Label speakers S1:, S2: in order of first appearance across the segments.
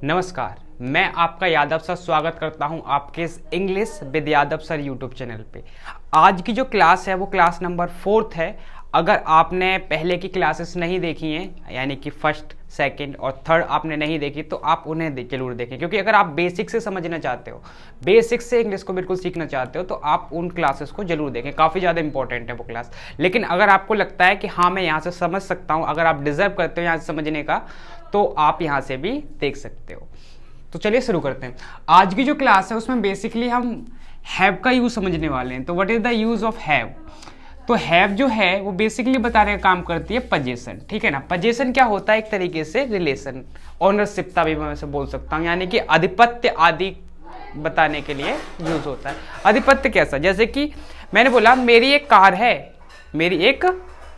S1: नमस्कार, मैं आपका यादव सर स्वागत करता हूं आपके इस English with Yadav sir YouTube channel पे। आज की जो क्लास है वो क्लास नंबर 4 है। अगर आपने पहले की क्लासेस नहीं देखी हैं, यानी कि फर्स्ट, सेकंड और थर्ड आपने नहीं देखी, तो आप उन्हें जरूर देखें, क्योंकि अगर आप बेसिक से समझना चाहते हो, बेसिक से इंग्लिश को बिल्कुल सीखना चाहते हो, तो आप उन क्लासेस को जरूर देखें। काफ़ी ज़्यादा इंपॉर्टेंट है वो क्लास। लेकिन अगर आपको लगता है कि हाँ मैं यहाँ से समझ सकता हूँ, अगर आप डिजर्व करते हो यहाँ से समझने का, तो आप यहाँ से भी देख सकते हो। तो चलिए शुरू करते हैं। आज की जो क्लास है उसमें बेसिकली हम हैव का यूज समझने वाले हैं। तो what is the use of have? तो हैव जो है वो बेसिकली बताने का काम करती है पोजीशन, ठीक है ना। पोजीशन क्या होता है? एक तरीके से रिलेशन, ओनरशिपता भी मैं बोल सकता हूँ, यानी कि आधिपत्य आदि बताने के लिए यूज होता है। आधिपत्य कैसा? जैसे कि मैंने बोला मेरी एक कार है, मेरी एक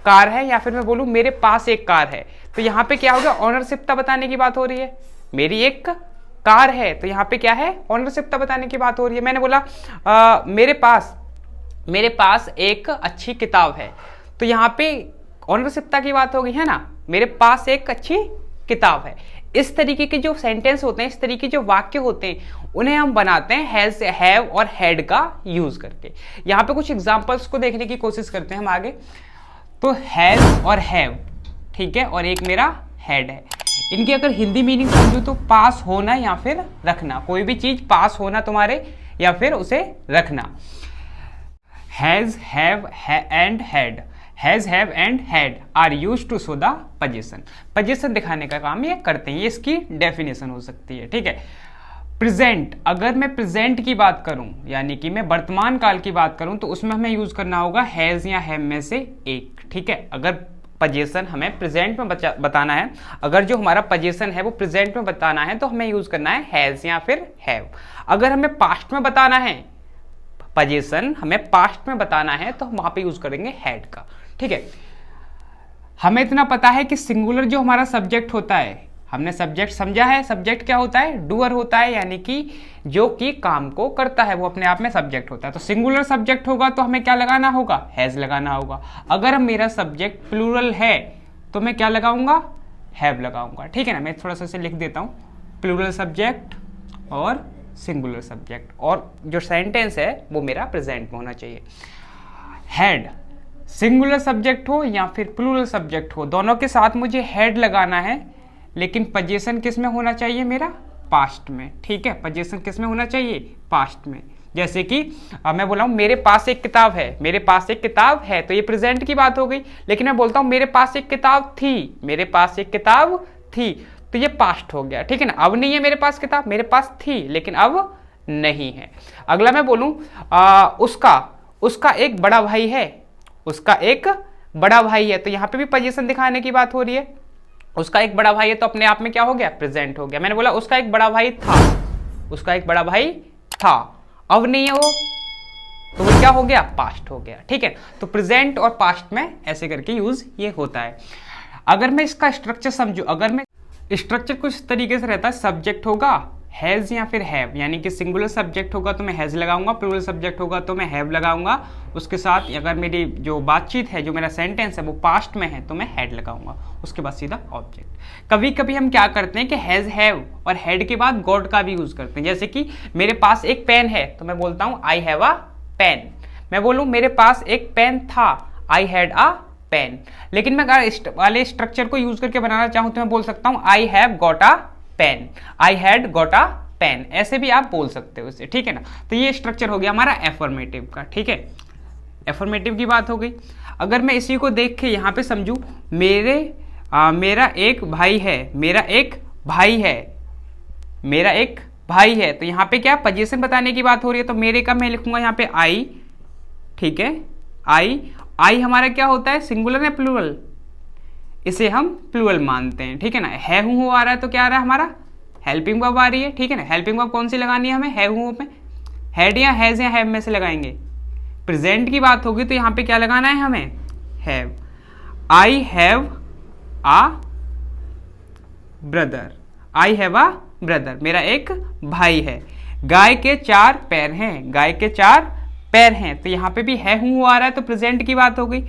S1: कार है, या फिर मैं बोलूँ मेरे पास एक कार है, तो यहाँ पे क्या होगा? ओनरशिपता बताने की बात हो रही है। मेरी एक कार है, तो यहाँ पे क्या है? ओनरशिपता बताने की बात हो रही है। मैंने बोला मेरे पास एक अच्छी किताब है, तो यहाँ पे ओनरशिपता की बात होगी, है ना। मेरे पास एक अच्छी किताब है। इस तरीके के जो सेंटेंस होते हैं, इस तरीके जो वाक्य होते हैं, उन्हें हम बनाते हैं हैज, हैव और हैड का यूज करके। यहाँ पे कुछ एग्जांपल्स को देखने की कोशिश करते हैं हम आगे। तो हैज और हैव, ठीक है, और एक मेरा हैड है। इनकी अगर हिंदी मीनिंग समझो तो पास होना या फिर रखना। कोई भी चीज पास होना तुम्हारे, या फिर उसे रखना। Has, have and had, has, have and had are used to show the position. Position दिखाने का काम ये करते हैं। ये इसकी डेफिनेशन हो सकती है, ठीक है। प्रेजेंट, अगर मैं प्रेजेंट की बात करूं, यानी कि मैं वर्तमान काल की बात करूं, तो उसमें हमें यूज करना होगा हैज या हैव में से एक, ठीक है। अगर पोजीशन हमें प्रेजेंट में बताना है, अगर जो हमारा पोजीशन है वो प्रेजेंट में बताना है, तो हमें यूज करना है हैज या फिर हैव। अगर हमें पास्ट में बताना है, पोजीशन हमें पास्ट में बताना है, तो हम वहां पे यूज करेंगे हैड का, ठीक है। हमें इतना पता है कि सिंगुलर जो हमारा सब्जेक्ट होता है, हमने सब्जेक्ट समझा है। सब्जेक्ट क्या होता है? डूअर होता है, यानी कि जो कि काम को करता है, वो अपने आप में सब्जेक्ट होता है। तो सिंगुलर सब्जेक्ट होगा तो हमें क्या लगाना होगा? हैज लगाना होगा। अगर मेरा सब्जेक्ट प्लूरल है तो मैं क्या लगाऊंगा? हैव लगाऊंगा, ठीक है ना। मैं थोड़ा सा इसे लिख देता हूँ, प्लूरल सब्जेक्ट और सिंगुलर सब्जेक्ट, और जो सेंटेंस है वो मेरा प्रेजेंट में होना चाहिए। हैड, सिंगुलर सब्जेक्ट हो या फिर प्लूरल सब्जेक्ट हो, दोनों के साथ मुझे हैड लगाना है, लेकिन पोजीशन किस में होना चाहिए? मेरा पास्ट में, ठीक है। पोजीशन किस में होना चाहिए? पास्ट में। जैसे कि मैं बोला हूं मेरे पास एक किताब है, मेरे पास एक किताब है, तो ये प्रेजेंट की बात हो गई। लेकिन मैं बोलता हूं मेरे पास एक किताब थी, मेरे पास एक किताब थी, तो ये पास्ट हो गया, ठीक है ना। अब नहीं है मेरे पास किताब, मेरे पास थी लेकिन अब नहीं है। अगला मैं बोलूं उसका एक बड़ा भाई है, उसका एक बड़ा भाई है, तो यहाँ पे भी पोजीशन दिखाने की बात हो रही है। उसका एक बड़ा भाई है, तो अपने आप में क्या हो गया? प्रेजेंट हो गया। मैंने बोला उसका एक बड़ा भाई था, उसका एक बड़ा भाई था, अब नहीं है वो, तो वो क्या हो गया? पास्ट हो गया, ठीक है। तो प्रेजेंट और पास्ट में ऐसे करके यूज ये होता है। अगर मैं इसका स्ट्रक्चर समझू, अगर मैं स्ट्रक्चर कुछ तरीके से रहता है, सब्जेक्ट होगा हैज या फिर हैव, यानी कि सिंगुलर सब्जेक्ट होगा तो मैं हैज लगाऊंगा, प्लूरल सब्जेक्ट होगा तो मैं हैव लगाऊंगा। उसके साथ अगर मेरी जो बातचीत है, जो मेरा सेंटेंस है वो पास्ट में है, तो मैं हैड लगाऊंगा, उसके बाद सीधा ऑब्जेक्ट। कभी कभी हम क्या करते हैं कि हैज, हैव और हैड के बाद गॉट का भी यूज करते हैं। जैसे कि मेरे पास एक पेन है, तो मैं बोलता हूँ आई हैव अ पेन। मैं बोलूँ मेरे पास एक पेन था, आई हैड अ पेन। लेकिन मैं अगर वाले स्ट्रक्चर को यूज करके बनाना चाहूँ तो मैं बोल सकता हूँ I have got a pen, I had got a pen, ऐसे भी आप बोल सकते हो इसे, ठीक है ना। तो ये स्ट्रक्चर हो गया हमारा एफर्मेटिव का, ठीक है। एफर्मेटिव की बात हो गई। अगर मैं इसी को देख के यहाँ पे समझू, मेरा एक भाई है, मेरा एक भाई है, मेरा एक भाई है, तो यहाँ पे क्या पोजीशन बताने की बात हो रही है, तो मेरे का मैं लिखूंगा यहाँ पे आई, ठीक है। आई हमारा क्या होता है? सिंगुलर या प्लूरल? इसे हम प्लूरल मानते हैं, ठीक है ना। है हूँ आ रहा है तो क्या आ रहा है हमारा? हेल्पिंग वर्ब आ रही है, ठीक है ना। हेल्पिंग वर्ब कौन सी लगानी है हमें? है हूँ में। हैड या हैज या हैव में से लगाएंगे। प्रेजेंट की बात होगी तो यहाँ पे क्या लगाना है हमें? Have. I have a brother, I have a brother, मेरा एक भाई है। गाय के 4 पैर हैं, गाय के 4 पैर हैं, तो यहाँ पे भी है हूँ आ रहा है तो प्रेजेंट की बात हो गई।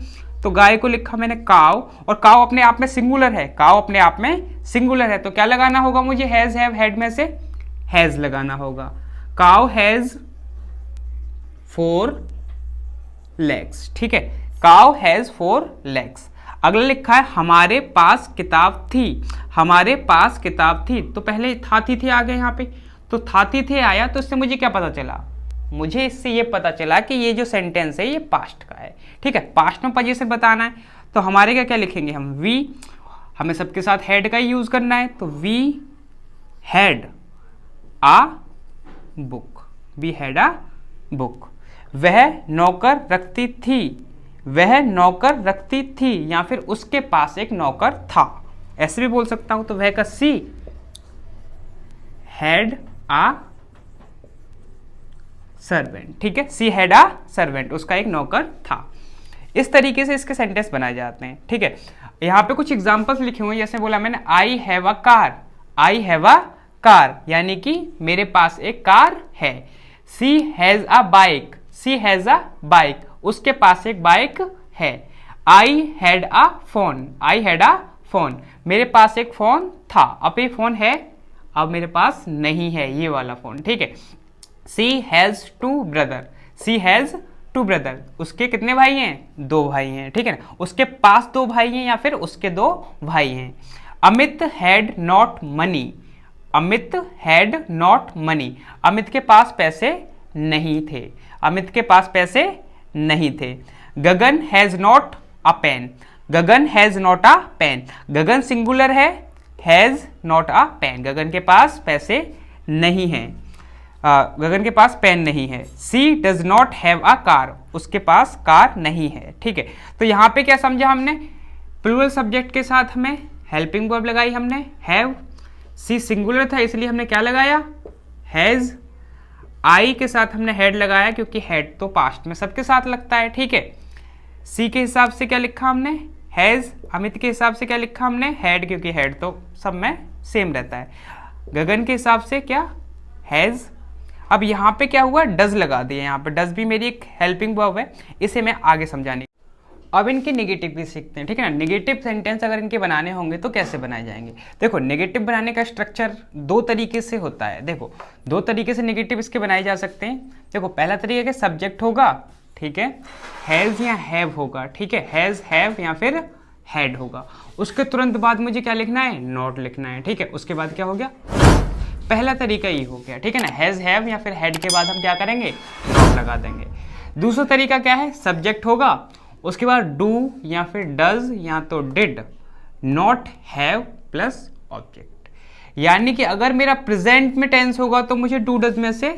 S1: तो गाय को लिखा मैंने काव, और काव अपने आप में सिंगुलर है, काव अपने आप में सिंगुलर है, तो क्या लगाना होगा मुझे, हैज हैव हेड में से हैज लगाना होगा। काव हैज 4 legs, ठीक है, काव हैज 4 legs। अगला लिखा है हमारे पास किताब थी, हमारे पास किताब थी, तो पहले था थी आ गए यहाँ पे, तो था थी आया, तो इससे मुझे क्या पता चला, मुझे इससे ये पता चला कि ये जो सेंटेंस है ये पास्ट का है, ठीक है, पास्ट में पोजीशन बताना है, तो हमारे क्या क्या लिखेंगे हम, वी, हमें सबके साथ हेड का ही यूज करना है, तो we had a book, we had a book. वह नौकर रखती थी, वह नौकर रखती थी, या फिर उसके पास एक नौकर था, ऐसे भी बोल सकता हूं, तो वह का सी हैड आ सर्वेंट, ठीक है, सी हैड आ सर्वेंट, उसका एक नौकर था। इस तरीके से इसके सेंटेंस बनाए जाते हैं, ठीक है। यहाँ पे कुछ एग्जांपल्स लिखे हुए हैं, जैसे बोला मैंने I have a car, I have a car, यानी कि मेरे पास एक कार है। She has a bike, she has a bike, उसके पास एक बाइक है। I had a phone, I had a phone, मेरे पास एक फोन था, अब ये फोन है, अब मेरे पास नहीं है ये वाला फोन, ठीक है। She has 2 brother, she has 2 brother, उसके कितने भाई हैं, 2 भाई हैं, ठीक है ना, उसके पास 2 भाई हैं या फिर उसके 2 भाई हैं। Amit had not money, Amit had not money, Amit के पास पैसे नहीं थे, अमित के पास पैसे नहीं थे। Gagan has not a pen, Gagan has not a pen, Gagan singular है, has not a pen, Gagan के पास पैसे नहीं हैं, गगन के पास पेन नहीं है। She does not have a car, उसके पास कार नहीं है, ठीक है। तो यहाँ पे क्या समझा हमने, प्लूरल सब्जेक्ट के साथ हमें हेल्पिंग वर्ब लगाई हमने हैव, सी सिंगुलर था इसलिए हमने क्या लगाया हैज, आई के साथ हमने हेड लगाया क्योंकि हेड तो पास्ट में सबके साथ लगता है, ठीक है। सी के हिसाब से क्या लिखा हमने हैज, अमित के हिसाब से क्या लिखा हमने हैड, क्योंकि हेड तो सब में सेम रहता है। गगन के हिसाब से क्या हैज। अब यहाँ पे क्या हुआ, डज लगा दिया, यहाँ पे डज भी मेरी एक हेल्पिंग वर्ब है, इसे मैं आगे समझाने। अब इनके नेगेटिव भी सीखते हैं, ठीक है ना। नेगेटिव सेंटेंस अगर इनके बनाने होंगे तो कैसे बनाए जाएंगे। देखो नेगेटिव बनाने का स्ट्रक्चर 2 तरीके से होता है। देखो 2 तरीके से नेगेटिव इसके बनाए जा सकते हैं। देखो पहला तरीका क्या, सब्जेक्ट होगा, ठीक है, हैज या हैव होगा, ठीक है, हैज हैव या फिर हैड होगा। उसके तुरंत बाद मुझे क्या लिखना है, नॉट लिखना है, ठीक है। उसके बाद क्या हो गया, पहला तरीका ये हो गया, ठीक है ना, हैज हैव या फिर हैड के बाद हम क्या करेंगे, नॉट लगा देंगे। दूसरा तरीका क्या है, सब्जेक्ट होगा, उसके बाद डू या फिर डज या तो did, not have plus object. यानी कि अगर मेरा प्रेजेंट में टेंस होगा तो मुझे डू डज में से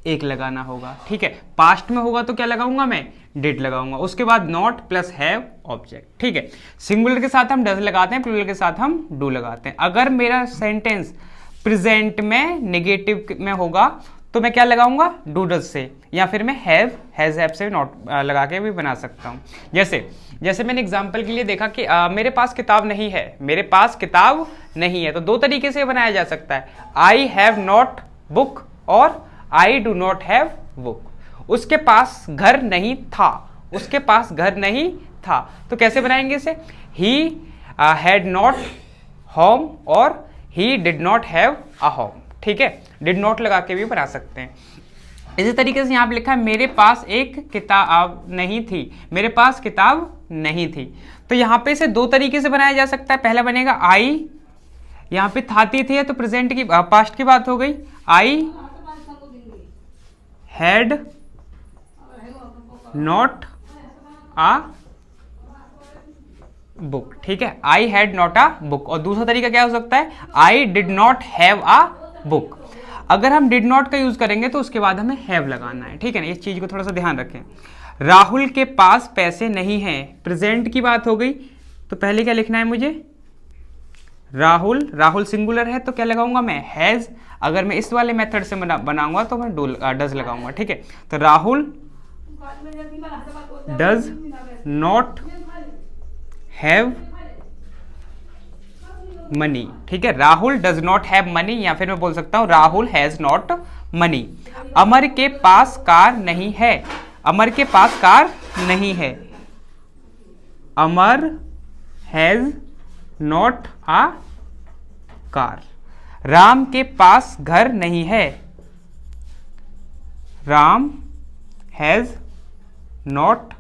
S1: एक लगाना होगा, ठीक है। पास्ट में होगा तो क्या लगाऊंगा मैं, डिड लगाऊंगा। उसके बाद नॉट प्लस हैव ऑब्जेक्ट, ठीक है। सिंगुलर के साथ हम डज लगाते हैं, प्लूरल के साथ हम डू लगाते हैं। अगर मेरा सेंटेंस प्रेजेंट में नेगेटिव में होगा तो मैं क्या लगाऊंगा, डू डज से, या फिर मैं हैव हैज हैव से नॉट लगा के भी बना सकता हूँ। जैसे मैंने एग्जांपल के लिए देखा कि मेरे पास किताब नहीं है, मेरे पास किताब नहीं है, तो 2 तरीके से बनाया जा सकता है, आई हैव नॉट बुक और I do not have book. उसके पास घर नहीं था, उसके पास घर नहीं था, तो कैसे बनाएंगे इसे, ही हैड नॉट होम और he did not have a home, ठीक है, डिड नॉट लगा के भी बना सकते हैं। इसी तरीके से यहाँ पे लिखा है मेरे पास एक किताब नहीं थी, मेरे पास किताब नहीं थी, तो यहाँ पे इसे 2 तरीके से बनाया जा सकता है। पहला बनेगा आई, यहाँ पे थाती थी तो प्रेजेंट की पास्ट की बात हो गई, I had not a book, ठीक है, I had not a book. और दूसरा तरीका क्या हो सकता है, I did not have a book. अगर हम डिड नॉट का यूज करेंगे तो उसके बाद हमें हैव लगाना है, ठीक है ना, इस चीज को थोड़ा सा ध्यान रखें। राहुल के पास पैसे नहीं हैं, प्रेजेंट की बात हो गई, तो पहले क्या लिखना है मुझे, राहुल, राहुल सिंगुलर है तो क्या लगाऊंगा मैं, हैज। अगर मैं इस वाले मेथड से बनाऊंगा तो मैं डज लगाऊंगा, ठीक है। तो Rahul does not have money, ठीक है, Rahul does not have money, या फिर मैं बोल सकता हूं राहुल हैज नॉट मनी। अमर के पास कार नहीं है, अमर के पास कार नहीं है, Amar has not a car. Ram के पास घर नहीं है। Ram has not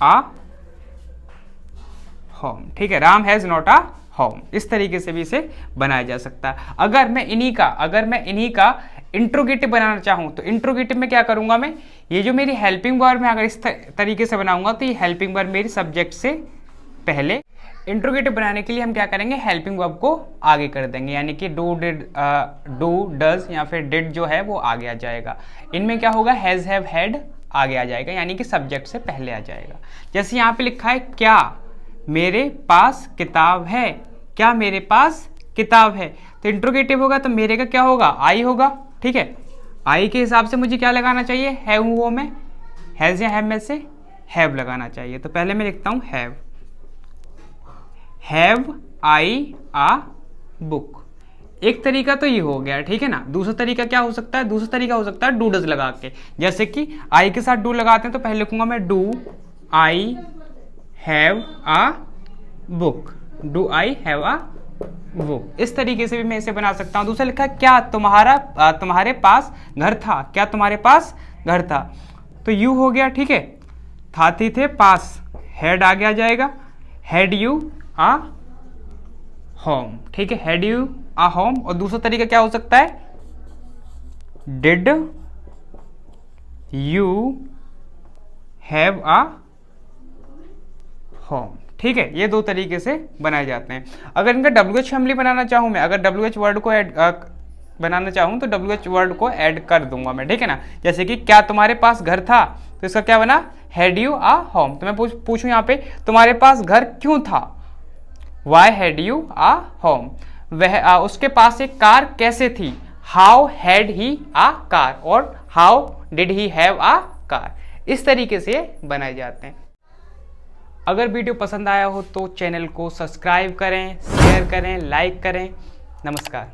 S1: a home. ठीक है, Ram has not a home. इस तरीके से भी इसे बनाया जा सकता है। अगर मैं इन्हीं का इंट्रोगेटिव बनाना चाहूं तो इंट्रोगेटिव में क्या करूंगा मैं, ये जो मेरी हेल्पिंग वर्ब मैं अगर इस तरीके से बनाऊंगा तो ये हेल्पिंग वर्ब मेरी सब्जेक्ट से पहले। इंट्रोगेटिव बनाने के लिए हम क्या करेंगे, हेल्पिंग वर्ब को आगे कर देंगे, यानी कि डू डिड डू डज या फिर डिड जो है वो आगे आ जाएगा। इनमें क्या होगा, हैज हैव हैड आगे आ जाएगा, यानी कि सब्जेक्ट से पहले आ जाएगा। जैसे यहाँ पे लिखा है क्या मेरे पास किताब है। क्या मेरे पास किताब है, तो इंट्रोगेटिव होगा तो मेरे का क्या होगा, आई होगा। ठीक है, आई के हिसाब से मुझे क्या लगाना चाहिए, हैव वो में, हैज या हैव में से हैव लगाना चाहिए। तो पहले मैं लिखता हूं हैव आई आ बुक। एक तरीका तो ये हो गया, ठीक है ना। दूसरा तरीका क्या हो सकता है, दूसरा तरीका हो सकता है डू डज लगा के। जैसे कि आई के साथ डू लगाते हैं तो पहले लिखूंगा मैं do I have a book, do I have a book. इस तरीके से भी मैं इसे बना सकता हूं। दूसरा लिखा है क्या तुम्हारे पास घर था। क्या तुम्हारे पास घर था, तो यू हो गया। ठीक है, था थी थे पास, हैड आगे आ जाएगा, हैड यू आ होम। ठीक है, हैड यू आ होम। और दूसरा तरीका क्या हो सकता है, did you have a home. ठीक है, ये दो तरीके से बनाए जाते हैं। अगर इनका WH फैमिली बनाना चाहूं मैं, अगर WH वर्ड को ऐड बनाना चाहूं तो WH वर्ड को ऐड कर दूंगा मैं। ठीक है ना, जैसे कि क्या तुम्हारे पास घर था, तो इसका क्या बना, हैड यू आ होम। तो मैं पूछूं यहाँ पे तुम्हारे पास घर क्यों था, why had you a home. वह उसके पास एक कार कैसे थी, how had he a car, और how did he have a car. इस तरीके से बनाए जाते हैं। अगर वीडियो पसंद आया हो तो चैनल को सब्सक्राइब करें, शेयर करें, लाइक करें। नमस्कार।